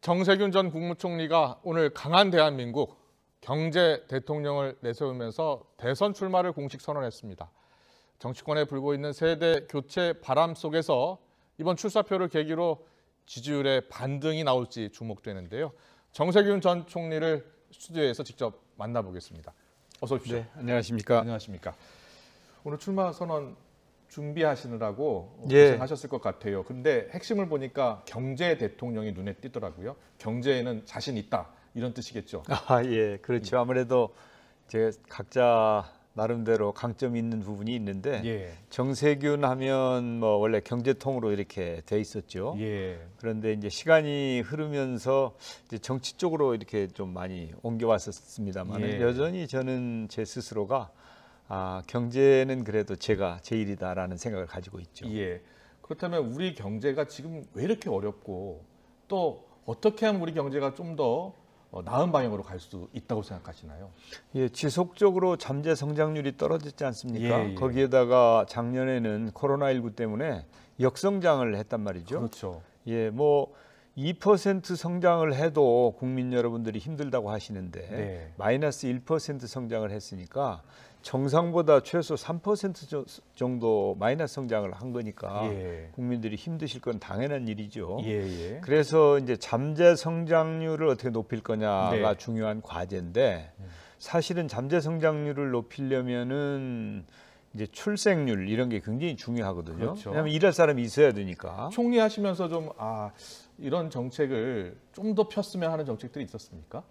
정세균 전 국무총리가 오늘 강한 대한민국 경제 대통령을 내세우면서 대선 출마를 공식 선언했습니다. 정치권에 불고 있는 세대 교체 바람 속에서 이번 출사표를 계기로 지지율에 반등이 나올지 주목되는데요. 정세균 전 총리를 스튜디오에서 직접 만나보겠습니다. 어서 오십시오. 네, 안녕하십니까. 안녕하십니까. 오늘 출마 선언 준비하시느라고 예. 고생하셨을 것 같아요. 근데 핵심을 보니까 경제 대통령이 눈에 띄더라고요. 경제에는 자신 있다 이런 뜻이겠죠. 예, 그렇죠. 아무래도 제가 각자 나름대로 강점이 있는 부분이 있는데 예. 정세균 하면 뭐 원래 경제통으로 이렇게 돼 있었죠. 예. 그런데 이제 시간이 흐르면서 이제 정치 쪽으로 이렇게 좀 많이 옮겨왔었습니다만 예. 여전히 저는 제 스스로가 경제는 그래도 제가 제일이다라는 생각을 가지고 있죠. 예. 그렇다면 우리 경제가 지금 왜 이렇게 어렵고 또 어떻게 하면 우리 경제가 좀 더 나은 방향으로 갈 수 있다고 생각하시나요? 예, 지속적으로 잠재 성장률이 떨어졌지 않습니까? 예, 예. 거기에다가 작년에는 코로나19 때문에 역성장을 했단 말이죠. 그렇죠. 예, 뭐 2% 성장을 해도 국민 여러분들이 힘들다고 하시는데 네. 마이너스 1% 성장을 했으니까 정상보다 최소 3% 정도 마이너스 성장을 한 거니까 예. 국민들이 힘드실 건 당연한 일이죠. 예. 그래서 이제 잠재 성장률을 어떻게 높일 거냐가 네. 중요한 과제인데 사실은 잠재 성장률을 높이려면은 이제 출생률 이런 게 굉장히 중요하거든요. 그렇죠. 왜냐하면 일할 사람이 있어야 되니까. 총리 하시면서 좀 이런 정책을 좀 더 폈으면 하는 정책들이 있었습니까?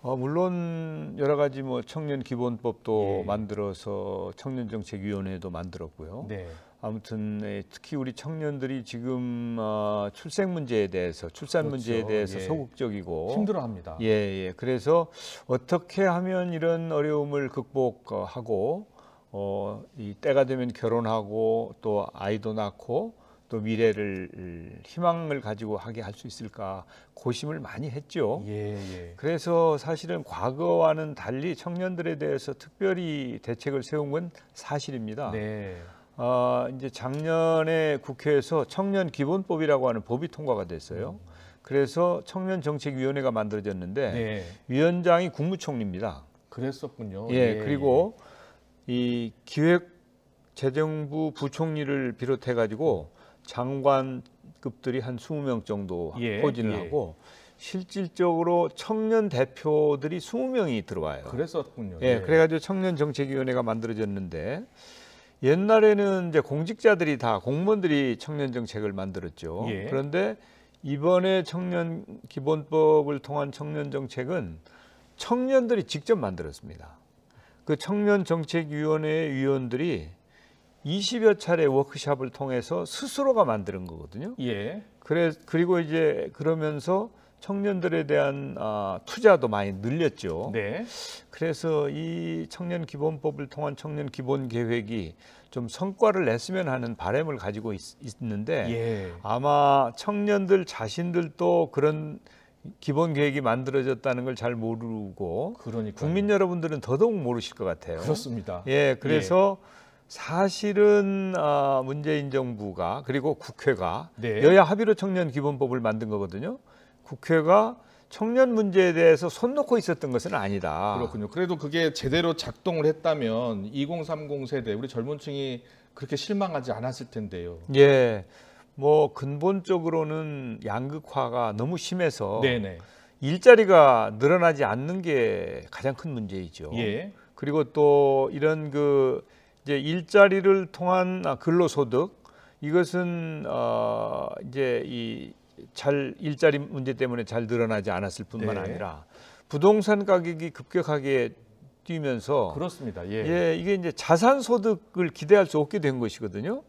물론 여러 가지 뭐 청년 기본법도 예. 만들어서 청년정책위원회도 만들었고요. 네. 아무튼 특히 우리 청년들이 지금 출생 문제에 대해서 출산 그렇죠. 문제에 대해서 예. 소극적이고 힘들어합니다. 예. 그래서 어떻게 하면 이런 어려움을 극복하고 이 때가 되면 결혼하고 또 아이도 낳고 또 미래를 희망을 가지고 하게 할 수 있을까 고심을 많이 했죠. 예. 그래서 사실은 과거와는 달리 청년들에 대해서 특별히 대책을 세운 건 사실입니다. 네. 이제 작년에 국회에서 청년 기본법이라고 하는 법이 통과가 됐어요. 그래서 청년정책위원회가 만들어졌는데 네. 위원장이 국무총리입니다. 그랬었군요. 예, 그리고 이 기획재정부 부총리를 비롯해 가지고 장관급들이 한 20명 정도 예, 포진을 예. 하고 실질적으로 청년 대표들이 20명이 들어와요. 그랬었군요. 예, 그래가지고 청년정책위원회가 만들어졌는데 옛날에는 이제 공직자들이 다 공무원들이 청년정책을 만들었죠. 예. 그런데 이번에 청년 기본법을 통한 청년정책은 청년들이 직접 만들었습니다. 그 청년정책위원회 위원들이 20여 차례 워크숍을 통해서 스스로가 만드는 거거든요. 예. 그리고 이제 그러면서 청년들에 대한 투자도 많이 늘렸죠. 네. 그래서 이 청년 기본법을 통한 청년 기본 계획이 좀 성과를 냈으면 하는 바람을 가지고 있는데 예. 아마 청년들 자신들도 그런 기본 계획이 만들어졌다는 걸 잘 모르고 그러니까요. 국민 여러분들은 더더욱 모르실 것 같아요. 그렇습니다. 예, 그래서 사실은 문재인 정부가 그리고 국회가 네. 여야 합의로 청년 기본법을 만든 거거든요. 국회가 청년 문제에 대해서 손 놓고 있었던 것은 아니다. 그렇군요. 그래도 그게 제대로 작동을 했다면 2030 세대 우리 젊은 층이 그렇게 실망하지 않았을 텐데요. 예, 뭐 근본적으로는 양극화가 너무 심해서 네네. 일자리가 늘어나지 않는 게 가장 큰 문제이죠. 예. 그리고 또 이런 이제 일자리를 통한 근로소득 이것은 이제 일자리 문제 때문에 잘 늘어나지 않았을 뿐만 네. 아니라 부동산 가격이 급격하게 뛰면서 그렇습니다. 이게 이제 자산 소득을 기대할 수 없게 된 것이거든요.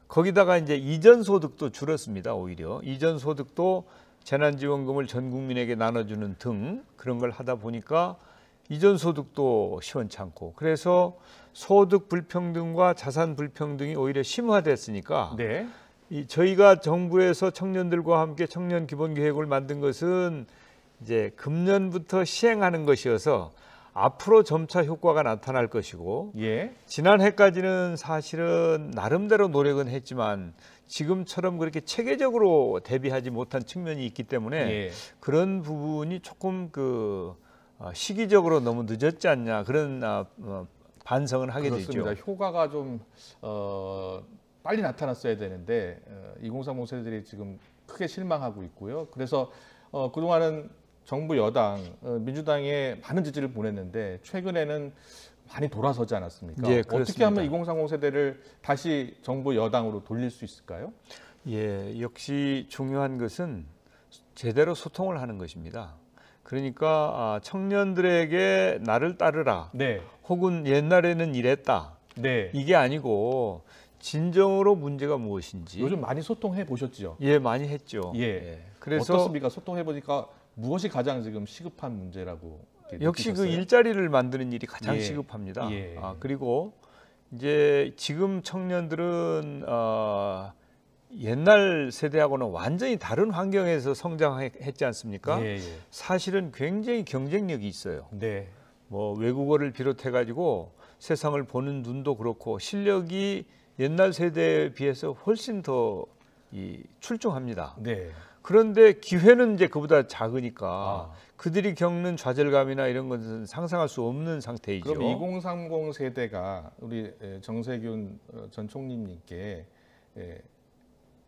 거기다가 이제 이전 소득도 줄었습니다. 오히려 이전 소득도 재난지원금을 전 국민에게 나눠주는 등 그런 걸 하다 보니까 이전 소득도 시원찮고 그래서 소득 불평등과 자산 불평등이 오히려 심화됐으니까 네. 저희가 정부에서 청년들과 함께 청년 기본 계획을 만든 것은 이제 금년부터 시행하는 것이어서 앞으로 점차 효과가 나타날 것이고 예. 지난해까지는 사실은 나름대로 노력은 했지만 지금처럼 그렇게 체계적으로 대비하지 못한 측면이 있기 때문에 예. 그런 부분이 조금 시기적으로 너무 늦었지 않냐 그런 반성을 하게 그렇습니다. 되죠. 효과가 좀 빨리 나타났어야 되는데 2030 세대들이 지금 크게 실망하고 있고요. 그래서 그동안은 정부 여당 민주당에 많은 지지를 보냈는데 최근에는 많이 돌아서지 않았습니까? 예, 어떻게 그렇습니다. 하면 2030 세대를 다시 정부 여당으로 돌릴 수 있을까요? 예, 역시 중요한 것은 제대로 소통을 하는 것입니다. 그러니까 청년들에게 나를 따르라 네. 혹은 옛날에는 이랬다 네. 이게 아니고 진정으로 문제가 무엇인지 요즘 많이 소통해 보셨죠? 예, 많이 했죠. 예. 그래서 어떻습니까? 소통해 보니까 무엇이 가장 지금 시급한 문제라고 이렇게 역시 그 느끼셨어요? 일자리를 만드는 일이 가장 예. 시급합니다. 예. 그리고 이제 지금 청년들은 옛날 세대하고는 완전히 다른 환경에서 성장했지 않습니까? 예, 예. 사실은 굉장히 경쟁력이 있어요. 네. 뭐 외국어를 비롯해 가지고 세상을 보는 눈도 그렇고 실력이 옛날 세대에 비해서 훨씬 더 출중합니다. 네. 그런데 기회는 이제 그보다 작으니까 아. 그들이 겪는 좌절감이나 이런 것은 상상할 수 없는 상태이죠. 그럼 2030 세대가 우리 정세균 전 총리님께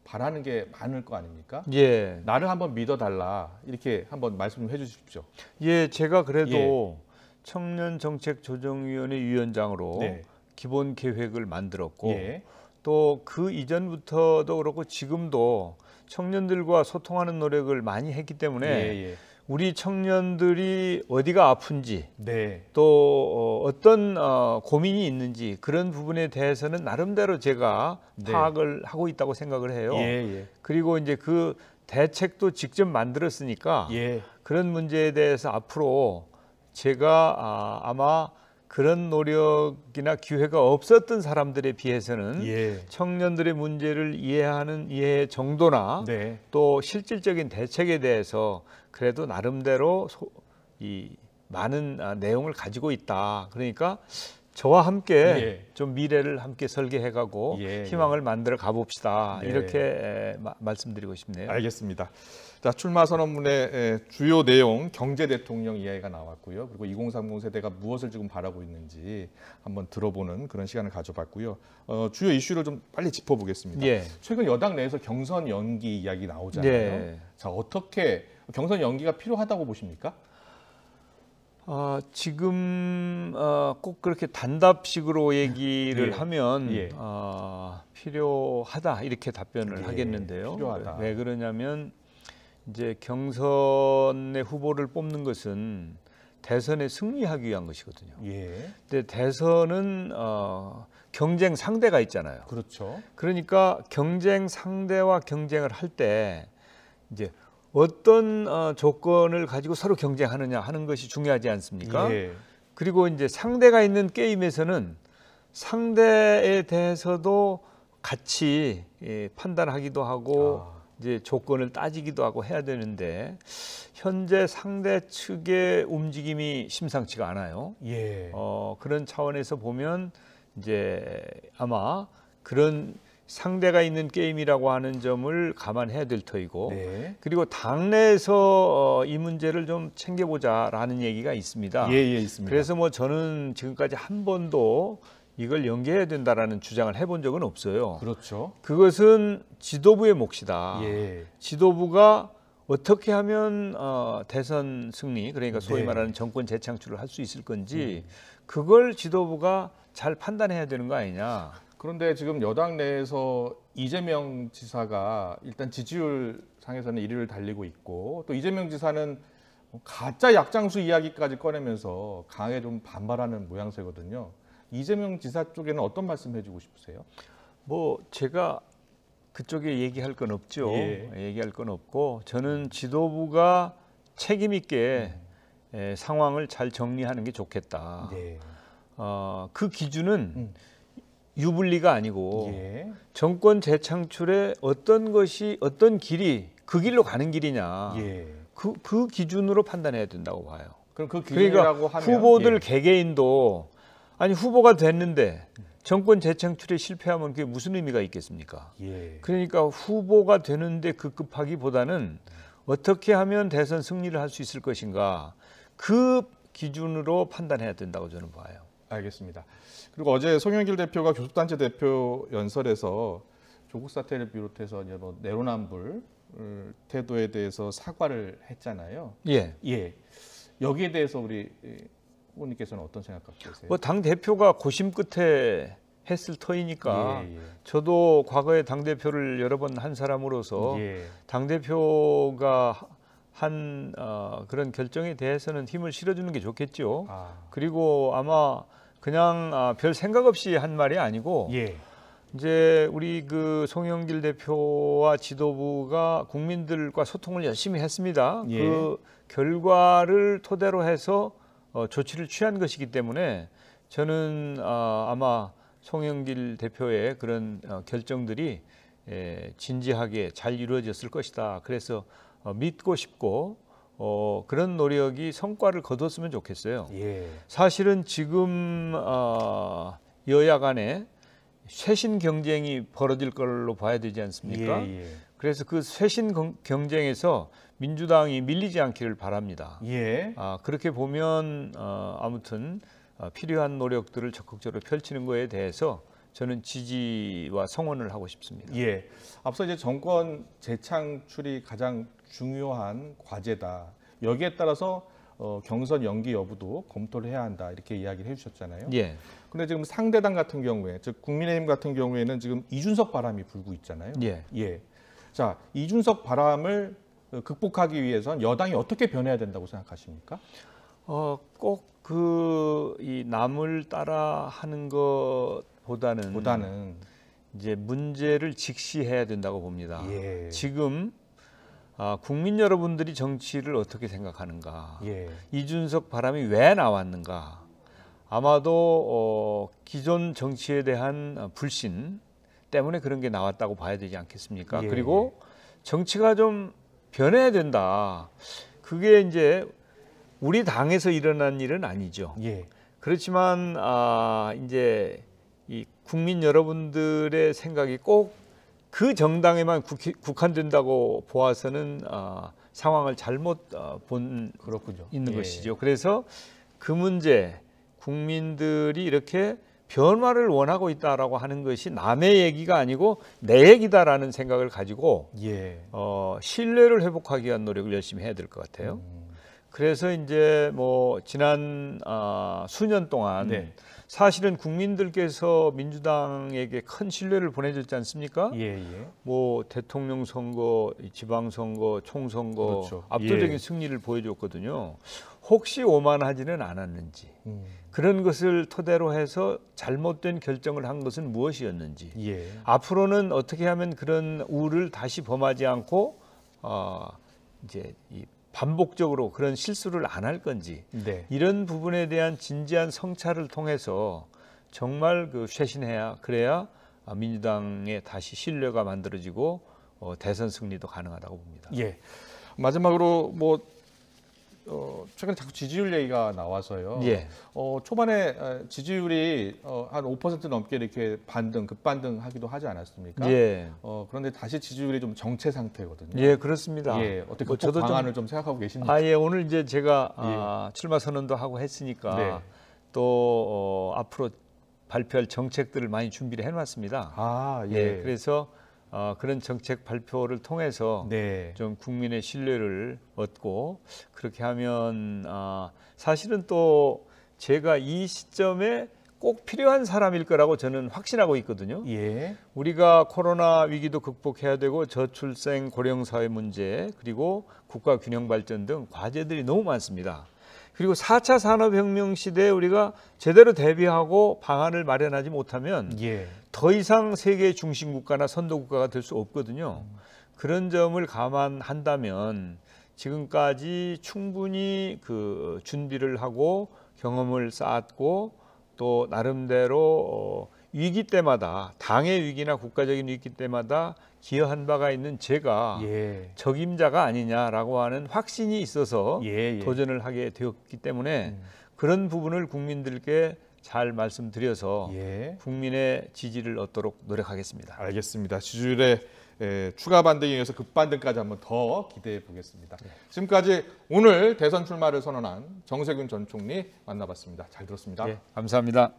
바라는 게 많을 거 아닙니까? 예, 나를 한번 믿어달라 이렇게 한번 말씀 좀 해주십시오. 예, 제가 그래도 예. 청년정책조정위원회 위원장으로 네. 기본 계획을 만들었고 예. 또 그 이전부터도 그렇고 지금도 청년들과 소통하는 노력을 많이 했기 때문에 예. 우리 청년들이 어디가 아픈지 네. 또 어떤 고민이 있는지 그런 부분에 대해서는 나름대로 제가 네. 파악을 하고 있다고 생각을 해요. 예. 그리고 이제 그 대책도 직접 만들었으니까 예. 그런 문제에 대해서 앞으로 제가 아마 그런 노력이나 기회가 없었던 사람들에 비해서는 예. 청년들의 문제를 이해하는 이해 정도나 네. 또 실질적인 대책에 대해서 그래도 나름대로 많은 내용을 가지고 있다. 그러니까 저와 함께 예. 좀 미래를 함께 설계해가고 예. 희망을 만들어 가봅시다. 네. 이렇게 말씀드리고 싶네요. 알겠습니다. 자, 출마 선언문의 주요 내용 경제 대통령 이야기가 나왔고요. 그리고 2030 세대가 무엇을 지금 바라고 있는지 한번 들어보는 그런 시간을 가져봤고요. 주요 이슈를 좀 빨리 짚어보겠습니다. 예. 최근 여당 내에서 경선 연기 이야기 나오잖아요. 예. 자, 어떻게 경선 연기가 필요하다고 보십니까? 지금 꼭 그렇게 단답식으로 얘기를 예. 하면 예. 필요하다 이렇게 답변을 예, 하겠는데요. 필요하다. 왜 그러냐면 이제 경선의 후보를 뽑는 것은 대선에 승리하기 위한 것이거든요. 예. 근데 대선은 경쟁 상대가 있잖아요. 그렇죠. 그러니까 경쟁 상대와 경쟁을 할 때 이제 어떤 조건을 가지고 서로 경쟁하느냐 하는 것이 중요하지 않습니까? 예. 그리고 이제 상대가 있는 게임에서는 상대에 대해서도 같이 판단하기도 하고 이제 조건을 따지기도 하고 해야 되는데 현재 상대 측의 움직임이 심상치가 않아요. 예. 그런 차원에서 보면 이제 아마 그런 상대가 있는 게임이라고 하는 점을 감안해야 될 터이고 네. 그리고 당내에서 이 문제를 좀 챙겨보자라는 얘기가 있습니다. 예, 있습니다. 그래서 뭐 저는 지금까지 한 번도 이걸 연계해야 된다라는 주장을 해본 적은 없어요. 그렇죠. 그것은 지도부의 몫이다. 예. 지도부가 어떻게 하면 대선 승리, 그러니까 소위 네. 말하는 정권 재창출을 할 수 있을 건지 그걸 지도부가 잘 판단해야 되는 거 아니냐. 그런데 지금 여당 내에서 이재명 지사가 일단 지지율 상에서는 1위를 달리고 있고 또 이재명 지사는 가짜 약장수 이야기까지 꺼내면서 강하게 좀 반발하는 모양새거든요. 이재명 지사 쪽에는 어떤 말씀 해주고 싶으세요? 뭐 제가 그쪽에 얘기할 건 없죠. 예. 얘기할 건 없고 저는 지도부가 책임 있게 상황을 잘 정리하는 게 좋겠다. 네. 그 기준은 유불리가 아니고 예. 정권 재창출에 어떤 것이 어떤 길이 그 길로 가는 길이냐 예. 그 기준으로 판단해야 된다고 봐요. 그럼 그 그러니까 기준이라고 하면 후보들 예. 개개인도 아니 후보가 됐는데 정권 재창출에 실패하면 그게 무슨 의미가 있겠습니까? 예. 그러니까 후보가 되는데 급급하기보다는 어떻게 하면 대선 승리를 할 수 있을 것인가 그 기준으로 판단해야 된다고 저는 봐요. 알겠습니다. 그리고 어제 송영길 대표가 교섭단체 대표 연설에서 조국 사태를 비롯해서 이제 뭐 내로남불 태도에 대해서 사과를 했잖아요. 예. 예. 여기에 대해서 우리 후보님께서는 어떤 생각 갖고 계세요? 뭐 당 대표가 고심 끝에 했을 터이니까 예, 예. 저도 과거에 당 대표를 여러 번 한 사람으로서 예. 당 대표가 한 그런 결정에 대해서는 힘을 실어주는 게 좋겠죠. 아. 그리고 아마 그냥 별 생각 없이 한 말이 아니고 예. 이제 우리 그 송영길 대표와 지도부가 국민들과 소통을 열심히 했습니다. 예. 그 결과를 토대로 해서 조치를 취한 것이기 때문에 저는 아마 송영길 대표의 그런 결정들이 진지하게 잘 이루어졌을 것이다. 그래서 믿고 싶고 그런 노력이 성과를 거뒀으면 좋겠어요. 예. 사실은 지금 여야 간에 쇄신 경쟁이 벌어질 걸로 봐야 되지 않습니까? 예. 그래서 그 쇄신 경쟁에서 민주당이 밀리지 않기를 바랍니다. 예. 그렇게 보면 아무튼 필요한 노력들을 적극적으로 펼치는 거에 대해서 저는 지지와 성원을 하고 싶습니다. 예. 앞서 이제 정권 재창출이 가장 중요한 과제다. 여기에 따라서 경선 연기 여부도 검토를 해야 한다. 이렇게 이야기를 해주셨잖아요. 예. 근데 지금 상대당 같은 경우에, 즉 국민의힘 같은 경우에는 지금 이준석 바람이 불고 있잖아요. 예. 예. 자, 이준석 바람을 극복하기 위해선 여당이 어떻게 변해야 된다고 생각하십니까? 꼭 이 남을 따라 하는 것보다는 이제 문제를 직시해야 된다고 봅니다. 예. 지금 국민 여러분들이 정치를 어떻게 생각하는가? 예. 이준석 바람이 왜 나왔는가? 아마도 기존 정치에 대한 불신 때문에 그런 게 나왔다고 봐야 되지 않겠습니까? 예. 그리고 정치가 좀 변해야 된다. 그게 이제 우리 당에서 일어난 일은 아니죠. 예. 그렇지만 이제 이 국민 여러분들의 생각이 꼭 그 정당에만 국한된다고 보아서는 상황을 잘못 본 그렇군요. 있는 예. 것이죠. 그래서 그 문제 국민들이 이렇게 변화를 원하고 있다라고 하는 것이 남의 얘기가 아니고 내 얘기다라는 생각을 가지고 예. 신뢰를 회복하기 위한 노력을 열심히 해야 될 것 같아요. 그래서 이제 뭐 지난 수년 동안 네. 사실은 국민들께서 민주당에게 큰 신뢰를 보내줬지 않습니까? 예. 예. 뭐 대통령 선거, 지방선거, 총선거 그렇죠. 압도적인 예. 승리를 보여줬거든요. 혹시 오만하지는 않았는지 그런 것을 토대로 해서 잘못된 결정을 한 것은 무엇이었는지 예. 앞으로는 어떻게 하면 그런 우를 다시 범하지 않고 이제 반복적으로 그런 실수를 안 할 건지 네. 이런 부분에 대한 진지한 성찰을 통해서 정말 쇄신해야 그래야 민주당에 다시 신뢰가 만들어지고 대선 승리도 가능하다고 봅니다. 예. 마지막으로 뭐 최근에 자꾸 지지율 얘기가 나와서요. 예. 초반에 지지율이 한 5% 넘게 이렇게 급반등하기도 하지 않았습니까? 예. 그런데 다시 지지율이 좀 정체 상태거든요. 예, 그렇습니다. 예. 어떻게 뭐 극복 방안을 좀 생각하고 계십니까? 예, 오늘 이제 제가 출마 선언도 하고 했으니까 네. 또 앞으로 발표할 정책들을 많이 준비를 해놨습니다. 예. 그래서 그런 정책 발표를 통해서 네. 좀 국민의 신뢰를 얻고 그렇게 하면 사실은 또 제가 이 시점에 꼭 필요한 사람일 거라고 저는 확신하고 있거든요. 예. 우리가 코로나 위기도 극복해야 되고 저출생 고령 사회 문제 그리고 국가 균형 발전 등 과제들이 너무 많습니다. 그리고 4차 산업혁명 시대에 우리가 제대로 대비하고 방안을 마련하지 못하면 예. 더 이상 세계 중심 국가나 선도 국가가 될 수 없거든요. 그런 점을 감안한다면 지금까지 충분히 준비를 하고 경험을 쌓았고 또 나름대로 위기 때마다 당의 위기나 국가적인 위기 때마다 기여한 바가 있는 제가 예. 적임자가 아니냐라고 하는 확신이 있어서 예, 예. 도전을 하게 되었기 때문에 그런 부분을 국민들께 잘 말씀드려서 예. 국민의 지지를 얻도록 노력하겠습니다. 알겠습니다. 지지율의 추가 반등에 의해서 급반등까지 한번 더 기대해 보겠습니다. 지금까지 오늘 대선 출마를 선언한 정세균 전 총리 만나봤습니다. 잘 들었습니다. 예, 감사합니다.